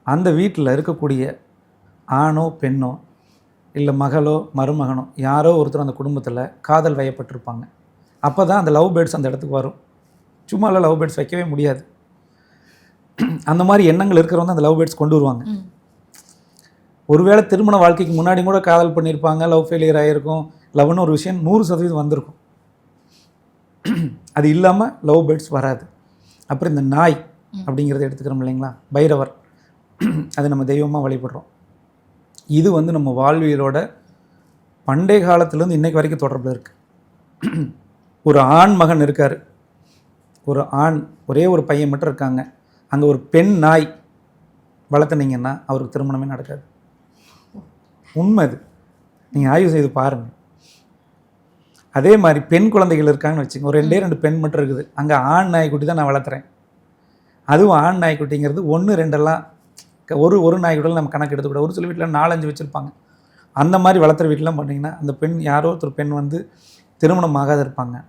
அந்த வீட்டில் இருக்கக்கூடிய ஆணோ பெண்ணோ இல்லை மகளோ மருமகனோ யாரோ ஒருத்தர் அந்த குடும்பத்தில் காதல் வயப்பட்டிருப்பாங்க. அப்போ தான் அந்த லவ் பேர்ட்ஸ் அந்த இடத்துக்கு வரும். சும்மாலாம் லவ் பேர்ட்ஸ் வைக்கவே முடியாது. அந்த மாதிரி எண்ணங்கள் இருக்கிறவங்க அந்த லவ் பேர்ட்ஸ் கொண்டு வருவாங்க. ஒருவேளை திருமண வாழ்க்கைக்கு முன்னாடி கூட காதல் பண்ணியிருப்பாங்க, லவ் ஃபெயிலியர் ஆகிருக்கும், லவ்னு ஒரு விஷயம் 100% வந்திருக்கும். அது இல்லாமல் லவ் பேர்ட்ஸ் வராது. அப்புறம் இந்த நாய் அப்படிங்கிறத எடுத்துக்கிறோம் இல்லைங்களா, பைரவர், அது நம்ம தெய்வமாக வழிபடுறோம். இது வந்து நம்ம வாழ்வியலோட பண்டைய காலத்துலேருந்து இன்றைக்கு வரைக்கும் தொடர்பில் இருக்குது. ஒரு ஆண் மகன் இருக்கார், ஒரு ஆண் ஒரே ஒரு பையன் மட்டும் இருக்காங்க, அங்கே ஒரு பெண் நாய் வளர்த்துனீங்கன்னா அவருக்கு திருமணமே நடக்காது. உண்மை அது, நீங்கள் ஆய்வு செய்து பாருங்கள். அதே மாதிரி பெண் குழந்தைகள் இருக்காங்கன்னு வச்சுங்க, ஒரு 2 பெண் மட்டும் இருக்குது, அங்கே ஆண் நாய்க்குட்டி தான் நான் வளர்த்துறேன். அதுவும் ஆண் நாய்க்குட்டிங்கிறது 1 2 ஒரு நாய்க்குட்டியில் நம்ம கணக்கு எடுத்துக்கூட. ஒரு சில வீட்டில் 4-5 வச்சுருப்பாங்க. அந்த மாதிரி வளர்த்துற வீட்டிலாம் பண்ணிங்கன்னா அந்த பெண் யாரோ ஒருத்தர் பெண் வந்து திருமணம் ஆகாத இருப்பாங்க.